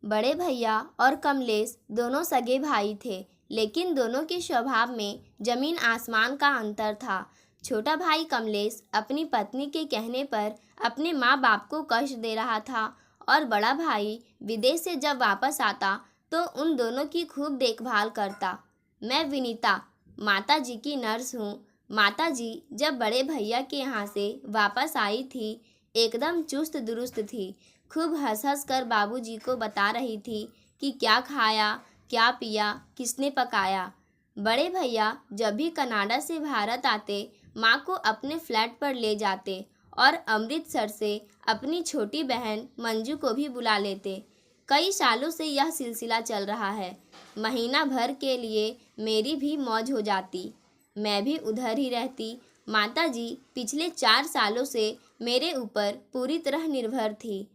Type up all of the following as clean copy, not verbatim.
बड़े भैया और कमलेश दोनों सगे भाई थे, लेकिन दोनों के स्वभाव में जमीन आसमान का अंतर था। छोटा भाई कमलेश अपनी पत्नी के कहने पर अपने माँ बाप को कष्ट दे रहा था और बड़ा भाई विदेश से जब वापस आता तो उन दोनों की खूब देखभाल करता। मैं विनीता, माता जी की नर्स हूँ। माता जी जब बड़े भैया के यहाँ से वापस आई थी, एकदम चुस्त दुरुस्त थी। खूब हंस हंस कर बाबूजी को बता रही थी कि क्या खाया, क्या पिया, किसने पकाया। बड़े भैया जब भी कनाडा से भारत आते, माँ को अपने फ्लैट पर ले जाते और अमृतसर से अपनी छोटी बहन मंजू को भी बुला लेते। कई सालों से यह सिलसिला चल रहा है। महीना भर के लिए मेरी भी मौज हो जाती, मैं भी उधर ही रहती। माता जी पिछले 4 सालों से मेरे ऊपर पूरी तरह निर्भर थी।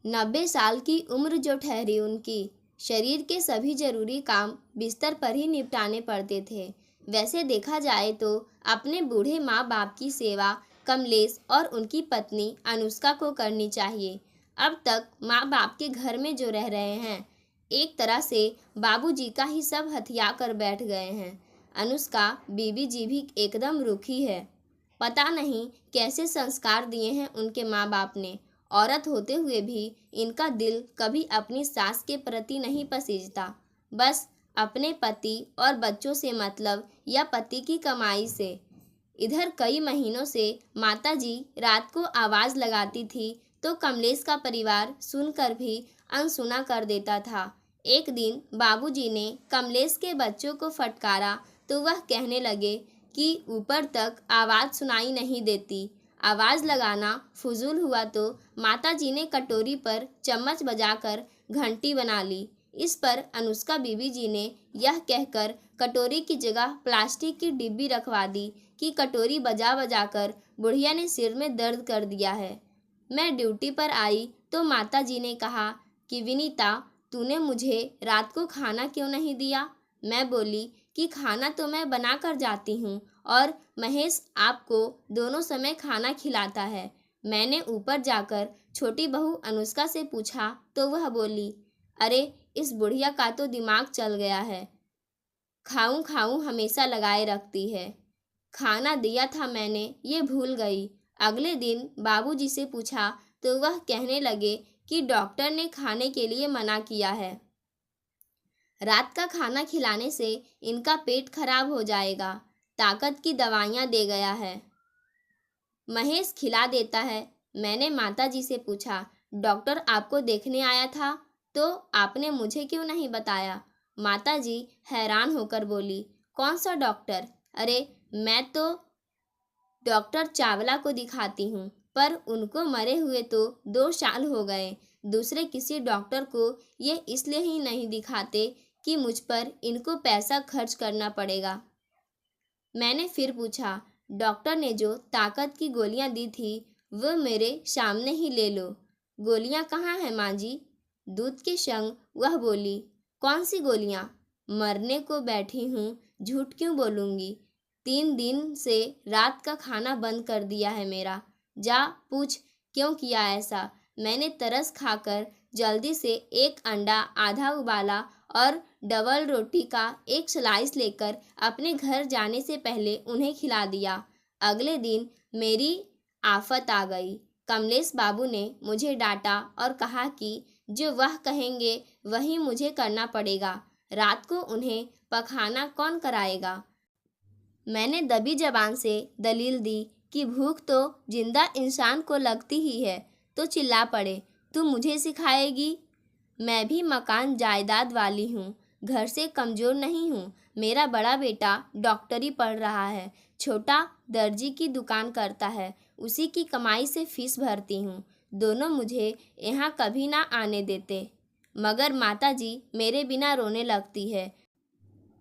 90 साल की उम्र जो ठहरी उनकी, शरीर के सभी जरूरी काम बिस्तर पर ही निपटाने पड़ते थे। वैसे देखा जाए तो अपने बूढ़े माँ बाप की सेवा कमलेश और उनकी पत्नी अनुष्का को करनी चाहिए। अब तक माँ बाप के घर में जो रह रहे हैं, एक तरह से बाबूजी का ही सब हथिया कर बैठ गए हैं। अनुष्का बीबी जी भी एकदम रूखी है। पता नहीं कैसे संस्कार दिए हैं उनके माँ बाप ने। औरत होते हुए भी इनका दिल कभी अपनी सास के प्रति नहीं पसीजता, बस अपने पति और बच्चों से मतलब या पति की कमाई से। इधर कई महीनों से माता जी रात को आवाज़ लगाती थी तो कमलेश का परिवार सुनकर भी अनसुना कर देता था। एक दिन बाबूजी ने कमलेश के बच्चों को फटकारा तो वह कहने लगे कि ऊपर तक आवाज़ सुनाई नहीं देती, आवाज़ लगाना फजूल हुआ। तो माताजी ने कटोरी पर चम्मच बजाकर घंटी बना ली। इस पर अनुष्का बीबी जी ने यह कहकर कटोरी की जगह प्लास्टिक की डिब्बी रखवा दी कि कटोरी बजा बजाकर बुढ़िया ने सिर में दर्द कर दिया है। मैं ड्यूटी पर आई तो माताजी ने कहा कि विनीता, तूने मुझे रात को खाना क्यों नहीं दिया। मैं बोली कि खाना तो मैं बना कर जाती हूँ और महेश आपको दोनों समय खाना खिलाता है। मैंने ऊपर जाकर छोटी बहू अनुष्का से पूछा तो वह बोली, अरे इस बुढ़िया का तो दिमाग चल गया है, खाऊं खाऊं हमेशा लगाए रखती है। खाना दिया था मैंने, ये भूल गई। अगले दिन बाबूजी से पूछा तो वह कहने लगे कि डॉक्टर ने खाने के लिए मना किया है, रात का खाना खिलाने से इनका पेट खराब हो जाएगा, ताकत की दवाइयाँ दे गया है। महेश खिला देता है। मैंने माताजी से पूछा, डॉक्टर आपको देखने आया था तो आपने मुझे क्यों नहीं बताया। माताजी हैरान होकर बोली, कौन सा डॉक्टर। अरे मैं तो डॉक्टर चावला को दिखाती हूँ, पर उनको मरे हुए तो 2 साल हो गए। दूसरे किसी डॉक्टर को ये इसलिए ही नहीं दिखाते कि मुझ पर इनको पैसा खर्च करना पड़ेगा। मैंने फिर पूछा, डॉक्टर ने जो ताकत की गोलियां दी थी वो मेरे सामने ही ले लो। गोलियां कहाँ हैं माँ जी। दूध के संग वह बोली, कौन सी गोलियां। मरने को बैठी हूँ, झूठ क्यों बोलूँगी। 3 दिन से रात का खाना बंद कर दिया है मेरा। जा पूछ क्यों किया ऐसा। मैंने तरस खाकर जल्दी से एक अंडा आधा उबाला और डबल रोटी का एक स्लाइस लेकर अपने घर जाने से पहले उन्हें खिला दिया। अगले दिन मेरी आफत आ गई। कमलेश बाबू ने मुझे डांटा और कहा कि जो वह कहेंगे वही मुझे करना पड़ेगा। रात को उन्हें पखाना कौन कराएगा। मैंने दबी जबान से दलील दी कि भूख तो जिंदा इंसान को लगती ही है। तो चिल्ला पड़े, तू मुझे सिखाएगी। मैं भी मकान जायदाद वाली हूँ, घर से कमज़ोर नहीं हूँ। मेरा बड़ा बेटा डॉक्टरी पढ़ रहा है, छोटा दर्जी की दुकान करता है, उसी की कमाई से फीस भरती हूँ। दोनों मुझे यहाँ कभी ना आने देते, मगर माताजी मेरे बिना रोने लगती है।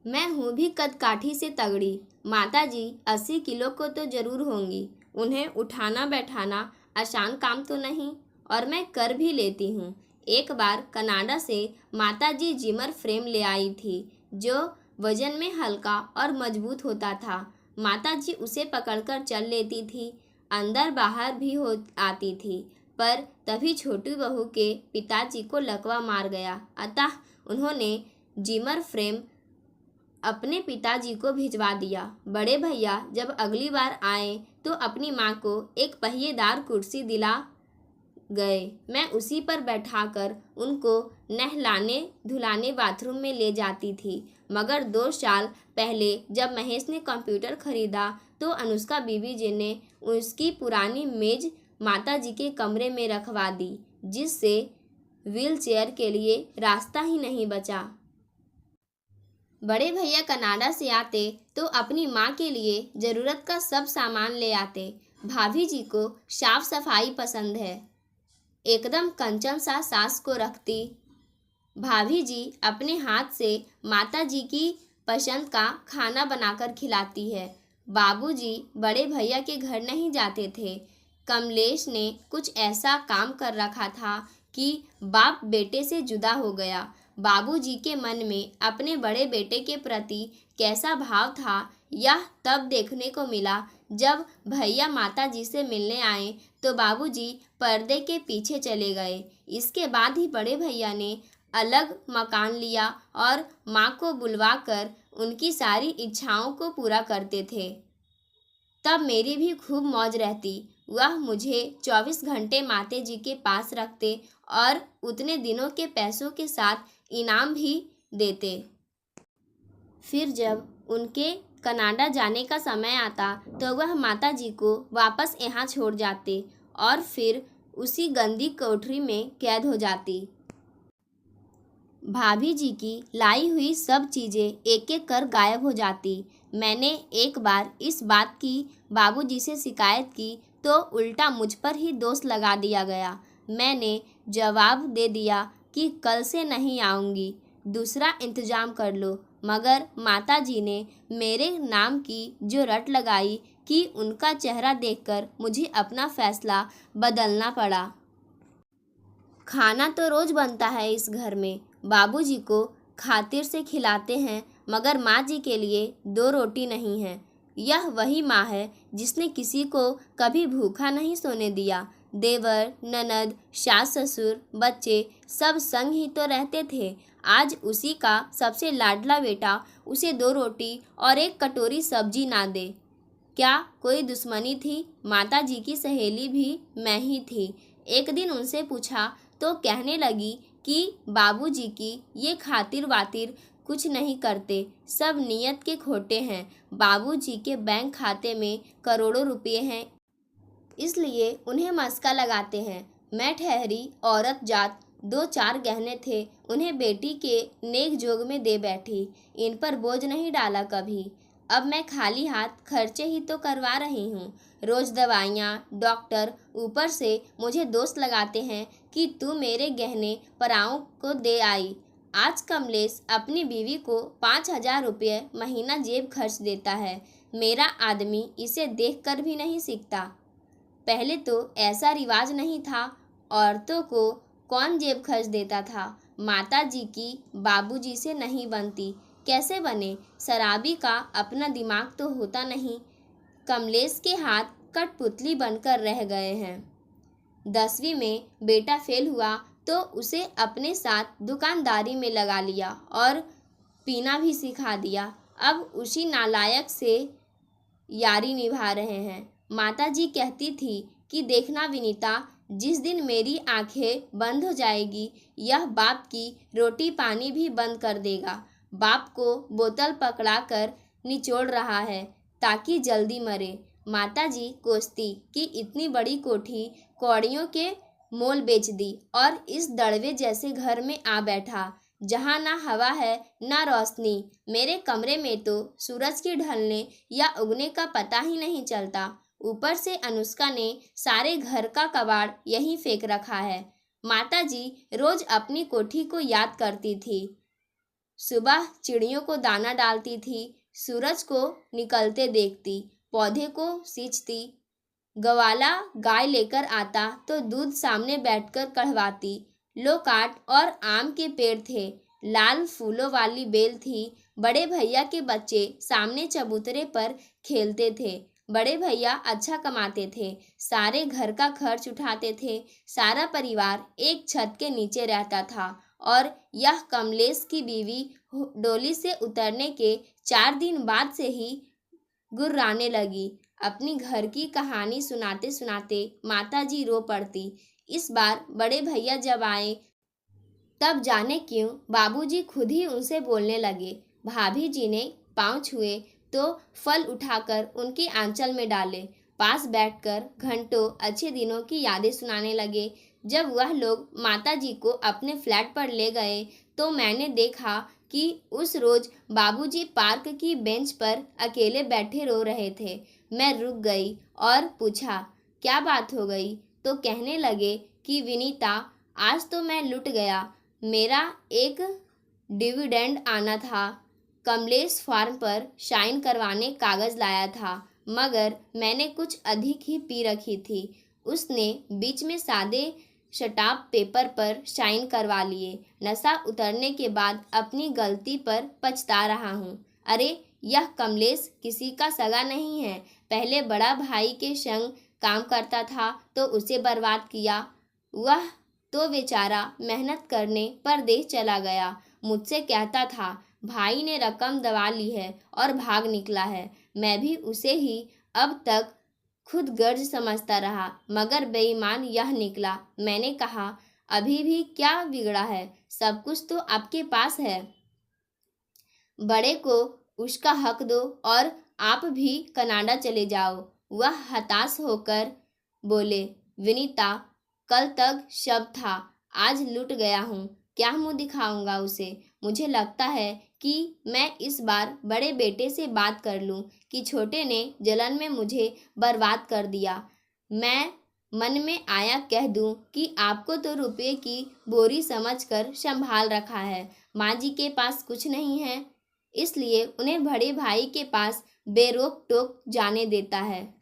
मैं हूँ भी कदकाठी से तगड़ी। माताजी 80 किलो को तो ज़रूर होंगी। उन्हें उठाना बैठाना आसान काम तो नहीं, और मैं कर भी लेती हूँ। एक बार कनाडा से माताजी जिमर फ्रेम ले आई थी, जो वजन में हल्का और मजबूत होता था। माताजी उसे पकड़कर चल लेती थी, अंदर बाहर भी हो आती थी। पर तभी छोटी बहू के पिताजी को लकवा मार गया। अतः उन्होंने जिमर फ्रेम अपने पिताजी को भिजवा दिया। बड़े भैया जब अगली बार आए तो अपनी माँ को एक पहिएदार कुर्सी दिला गए। मैं उसी पर बैठाकर उनको नहलाने धुलाने बाथरूम में ले जाती थी। मगर 2 साल पहले जब महेश ने कंप्यूटर खरीदा तो अनुष्का बीबी जी ने उसकी पुरानी मेज माताजी के कमरे में रखवा दी, जिससे व्हीलचेयर के लिए रास्ता ही नहीं बचा। बड़े भैया कनाडा से आते तो अपनी माँ के लिए ज़रूरत का सब सामान ले आते। भाभी जी को साफ सफाई पसंद है, एकदम कंचन सा सास को रखती। भाभी जी अपने हाथ से माता जी की पसंद का खाना बनाकर खिलाती है। बाबूजी बड़े भैया के घर नहीं जाते थे। कमलेश ने कुछ ऐसा काम कर रखा था कि बाप बेटे से जुदा हो गया। बाबूजी के मन में अपने बड़े बेटे के प्रति कैसा भाव था यह तब देखने को मिला जब भैया माता जी से मिलने आए तो बाबूजी पर्दे के पीछे चले गए। इसके बाद ही बड़े भैया ने अलग मकान लिया और माँ को बुलवाकर उनकी सारी इच्छाओं को पूरा करते थे। तब मेरी भी खूब मौज रहती। वह मुझे 24 घंटे माते जी के पास रखते और उतने दिनों के पैसों के साथ इनाम भी देते। फिर जब उनके कनाडा जाने का समय आता तो वह माता जी को वापस यहाँ छोड़ जाते और फिर उसी गंदी कोठरी में कैद हो जाती। भाभी जी की लाई हुई सब चीज़ें एक एक कर गायब हो जाती। मैंने एक बार इस बात की बाबूजी से शिकायत की तो उल्टा मुझ पर ही दोष लगा दिया गया। मैंने जवाब दे दिया कि कल से नहीं आऊँगी, दूसरा इंतज़ाम कर लो। मगर माता जी ने मेरे नाम की जो रट लगाई कि उनका चेहरा देखकर मुझे अपना फैसला बदलना पड़ा। खाना तो रोज़ बनता है इस घर में, बाबूजी को खातिर से खिलाते हैं, मगर माँ जी के लिए 2 रोटी नहीं है। यह वही माँ है जिसने किसी को कभी भूखा नहीं सोने दिया। देवर, ननद, सास ससुर, बच्चे सब संग ही तो रहते थे। आज उसी का सबसे लाडला बेटा उसे 2 रोटी और 1 कटोरी सब्जी ना दे। क्या कोई दुश्मनी थी? माता जी की सहेली भी मैं ही थी। एक दिन उनसे पूछा तो कहने लगी कि बाबूजी की ये खातिर वातिर कुछ नहीं करते, सब नीयत के खोटे हैं। बाबूजी के बैंक खाते में करोड़ों रुपये हैं, इसलिए उन्हें मस्का लगाते हैं। मैं ठहरी औरत जात 2-4 गहने थे, उन्हें बेटी के नेक जोग में दे बैठी। इन पर बोझ नहीं डाला कभी। अब मैं खाली हाथ खर्चे ही तो करवा रही हूँ। रोज़ दवाइयाँ, डॉक्टर, ऊपर से मुझे दोस्त लगाते हैं कि तू मेरे गहने पराओं को दे आई। आज कमलेश अपनी बीवी को 5,000 रुपये महीना जेब खर्च देता है। मेरा आदमी इसे देखकर भी नहीं सीखता। पहले तो ऐसा रिवाज नहीं था, औरतों को कौन जेब खर्च देता था। माता जी की बाबूजी से नहीं बनती, कैसे बने? शराबी का अपना दिमाग तो होता नहीं। कमलेश के हाथ कठपुतली बनकर रह गए हैं। 10वीं में बेटा फेल हुआ तो उसे अपने साथ दुकानदारी में लगा लिया और पीना भी सिखा दिया। अब उसी नालायक से यारी निभा रहे हैं। माता जी कहती थी कि देखना विनीता, जिस दिन मेरी आंखें बंद हो जाएगी यह बाप की रोटी पानी भी बंद कर देगा। बाप को बोतल पकड़ाकर निचोड़ रहा है ताकि जल्दी मरे। माता जी कोसती कि इतनी बड़ी कोठी कौड़ियों के मोल बेच दी और इस दड़वे जैसे घर में आ बैठा जहाँ ना हवा है ना रोशनी। मेरे कमरे में तो सूरज के ढलने या उगने का पता ही नहीं चलता। ऊपर से अनुष्का ने सारे घर का कबाड़ यहीं फेंक रखा है। माता जी रोज अपनी कोठी को याद करती थी। सुबह चिड़ियों को दाना डालती थी, सूरज को निकलते देखती, पौधे को सींचती। गवाला गाय लेकर आता तो दूध सामने बैठकर कढ़वाती। लोकाट और आम के पेड़ थे, लाल फूलों वाली बेल थी। बड़े भैया के बच्चे सामने चबूतरे पर खेलते थे। बड़े भैया अच्छा कमाते थे, सारे घर का खर्च उठाते थे, सारा परिवार एक छत के नीचे रहता था और यह कमलेश की बीवी डोली से उतरने के 4 दिन बाद से ही गुर्राने लगी। अपनी घर की कहानी सुनाते सुनाते माताजी रो पड़ती। इस बार बड़े भैया जब आए तब जाने क्यों बाबूजी खुद ही उनसे बोलने लगे। भाभी जी ने पाँव छुए तो फल उठाकर उनकी आंचल में डाले। पास बैठकर घंटों अच्छे दिनों की यादें सुनाने लगे। जब वह लोग माताजी को अपने फ्लैट पर ले गए तो मैंने देखा कि उस रोज बाबूजी पार्क की बेंच पर अकेले बैठे रो रहे थे। मैं रुक गई और पूछा, क्या बात हो गई? तो कहने लगे कि विनीता, आज तो मैं लुट गया। मेरा एक डिविडेंड आना था। कमलेश फार्म पर साइन करवाने कागज लाया था, मगर मैंने कुछ अधिक ही पी रखी थी। उसने बीच में सादे शटाब पेपर पर साइन करवा लिए। नशा उतरने के बाद अपनी गलती पर पछता रहा हूँ। अरे, यह कमलेश किसी का सगा नहीं है। पहले बड़ा भाई के संग काम करता था तो उसे बर्बाद किया। वह तो बेचारा मेहनत करने परदेश चला गया। मुझसे कहता था भाई ने रकम दबा ली है और भाग निकला है। मैं भी उसे ही अब तक खुद गर्ज समझता रहा, मगर बेईमान यह निकला। मैंने कहा, अभी भी क्या बिगड़ा है? सब कुछ तो आपके पास है। बड़े को उसका हक दो और आप भी कनाडा चले जाओ। वह हताश होकर बोले, विनीता, कल तक शब था, आज लुट गया हूँ। क्या मुंह दिखाऊंगा उसे? मुझे लगता है कि मैं इस बार बड़े बेटे से बात कर लूँ कि छोटे ने जलन में मुझे बर्बाद कर दिया। मैं मन में आया कह दूँ कि आपको तो रुपये की बोरी समझकर संभाल रखा है। माँ जी के पास कुछ नहीं है, इसलिए उन्हें बड़े भाई के पास बेरोक टोक जाने देता है।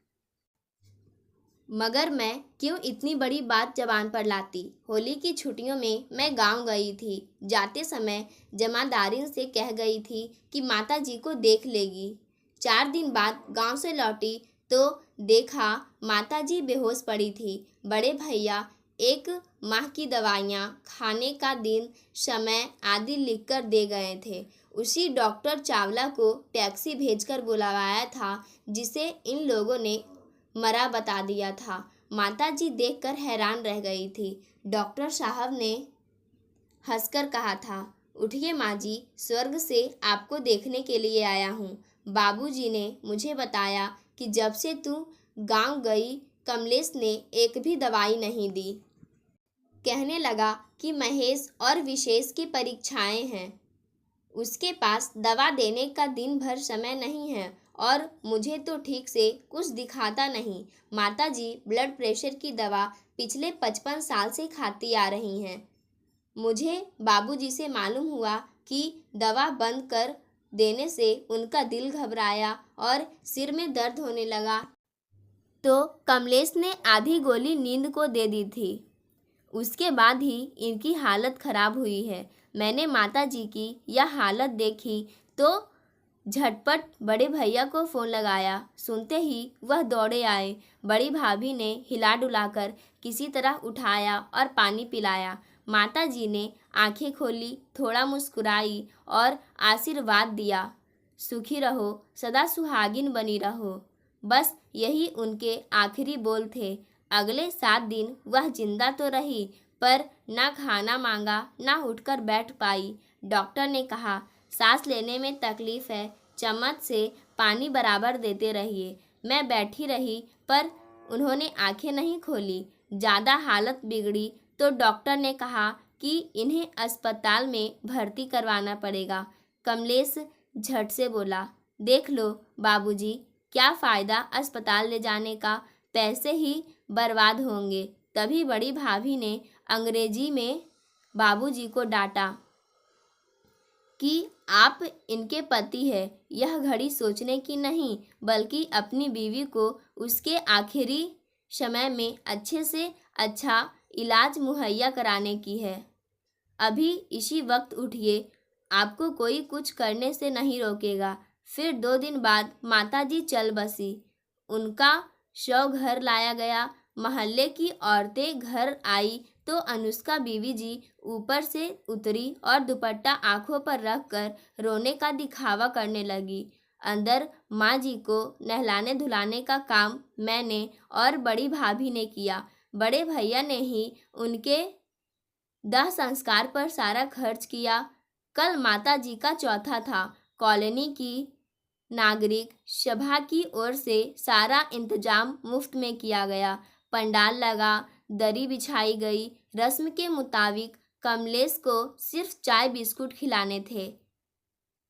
मगर मैं क्यों इतनी बड़ी बात जबान पर लाती? होली की छुट्टियों में मैं गांव गई थी। जाते समय जमादारिन से कह गई थी कि माता जी को देख लेगी। 4 दिन बाद गांव से लौटी तो देखा माता जी बेहोश पड़ी थी। बड़े भैया 1 माह की दवाइयाँ, खाने का दिन, समय आदि लिखकर दे गए थे। उसी डॉक्टर चावला को टैक्सी भेजकर बुलवाया था, जिसे इन लोगों ने मरा बता दिया था। माताजी देखकर हैरान रह गई थी। डॉक्टर साहब ने हंसकर कहा था, उठिए माँ जी, स्वर्ग से आपको देखने के लिए आया हूँ। बाबूजी ने मुझे बताया कि जब से तू गांव गई कमलेश ने एक भी दवाई नहीं दी। कहने लगा कि महेश और विशेष की परीक्षाएं हैं, उसके पास दवा देने का दिन भर समय नहीं है और मुझे तो ठीक से कुछ दिखाता नहीं। माताजी ब्लड प्रेशर की दवा पिछले 55 साल से खाती आ रही हैं। मुझे बाबूजी से मालूम हुआ कि दवा बंद कर देने से उनका दिल घबराया और सिर में दर्द होने लगा तो कमलेश ने आधी गोली नींद को दे दी थी। उसके बाद ही इनकी हालत खराब हुई है। मैंने माताजी की यह हालत देखी तो झटपट बड़े भैया को फ़ोन लगाया। सुनते ही वह दौड़े आए। बड़ी भाभी ने हिला डुलाकर किसी तरह उठाया और पानी पिलाया। माताजी ने आंखें खोली, थोड़ा मुस्कुराई और आशीर्वाद दिया, सुखी रहो, सदा सुहागिन बनी रहो। बस यही उनके आखिरी बोल थे। अगले 7 दिन वह जिंदा तो रही, पर ना खाना मांगा, ना उठकर बैठ पाई। डॉक्टर ने कहा, सांस लेने में तकलीफ है, चम्मच से पानी बराबर देते रहिए। मैं बैठी रही, पर उन्होंने आंखें नहीं खोली। ज़्यादा हालत बिगड़ी तो डॉक्टर ने कहा कि इन्हें अस्पताल में भर्ती करवाना पड़ेगा। कमलेश झट से बोला, देख लो बाबूजी, क्या फ़ायदा अस्पताल ले जाने का, पैसे ही बर्बाद होंगे। तभी बड़ी भाभी ने अंग्रेजी में बाबूजी को डांटा कि आप इनके पति हैं। यह घड़ी सोचने की नहीं, बल्कि अपनी बीवी को उसके आखिरी समय में अच्छे से अच्छा इलाज मुहैया कराने की है। अभी इसी वक्त उठिए, आपको कोई कुछ करने से नहीं रोकेगा। फिर 2 दिन बाद माताजी चल बसी। उनका शव घर लाया गया। मोहल्ले की औरतें घर आई तो अनुष्का बीवी जी ऊपर से उतरी और दुपट्टा आंखों पर रखकर रोने का दिखावा करने लगी। अंदर माँ जी को नहलाने धुलाने का काम मैंने और बड़ी भाभी ने किया। बड़े भैया ने ही उनके दाह संस्कार पर सारा खर्च किया। कल माता जी का चौथा था। कॉलोनी की नागरिक सभा की ओर से सारा इंतजाम मुफ्त में किया गया। पंडाल लगा, दरी बिछाई गई। रस्म के मुताबिक कमलेश को सिर्फ चाय बिस्कुट खिलाने थे।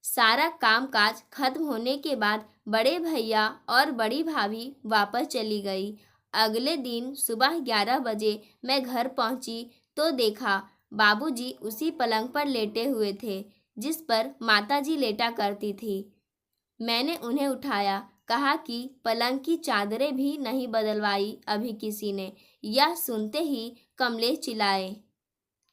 सारा कामकाज खत्म होने के बाद बड़े भैया और बड़ी भाभी वापस चली गई। अगले दिन सुबह 11 बजे मैं घर पहुंची तो देखा बाबूजी उसी पलंग पर लेटे हुए थे जिस पर माताजी लेटा करती थी। मैंने उन्हें उठाया, कहा कि पलंग की चादरें भी नहीं बदलवाई अभी किसी ने। यह सुनते ही कमलेश चिल्लाए,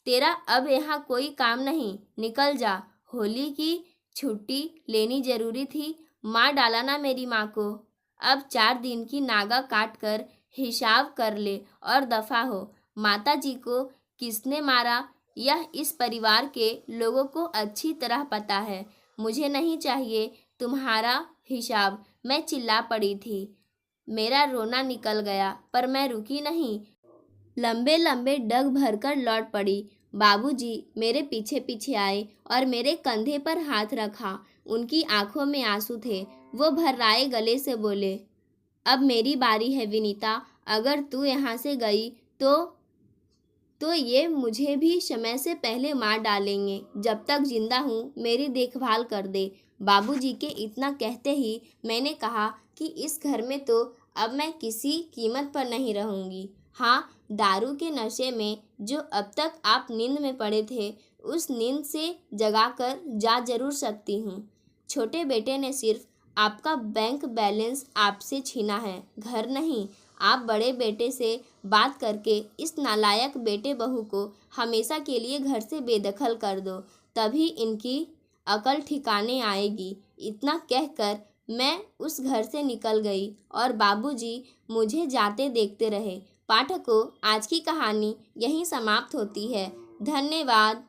तेरा अब यहाँ कोई काम नहीं, निकल जा। होली की छुट्टी लेनी जरूरी थी। मार डाला ना मेरी माँ को। अब 4 दिन की नागा काट कर हिसाब कर ले और दफा हो। माता जी को किसने मारा यह इस परिवार के लोगों को अच्छी तरह पता है। मुझे नहीं चाहिए तुम्हारा हिसाब। मैं चिल्ला पड़ी थी। मेरा रोना निकल गया पर मैं रुकी नहीं। लंबे लंबे डग भरकर लौट पड़ी। बाबूजी मेरे पीछे पीछे आए और मेरे कंधे पर हाथ रखा। उनकी आंखों में आंसू थे। वो भर्राए गले से बोले, अब मेरी बारी है विनीता। अगर तू यहाँ से गई तो ये मुझे भी समय से पहले मार डालेंगे। जब तक जिंदा हूँ मेरी देखभाल कर दे। बाबूजी के इतना कहते ही मैंने कहा कि इस घर में तो अब मैं किसी कीमत पर नहीं रहूँगी। हाँ, दारू के नशे में जो अब तक आप नींद में पड़े थे उस नींद से जगाकर जा जरूर सकती हूँ। छोटे बेटे ने सिर्फ आपका बैंक बैलेंस आपसे छीना है, घर नहीं। आप बड़े बेटे से बात करके इस नालायक बेटे बहू को हमेशा के लिए घर से बेदखल कर दो, तभी इनकी अकल ठिकाने आएगी। इतना कहकर मैं उस घर से निकल गई और बाबूजी मुझे जाते देखते रहे। पाठकों, आज की कहानी यहीं समाप्त होती है। धन्यवाद।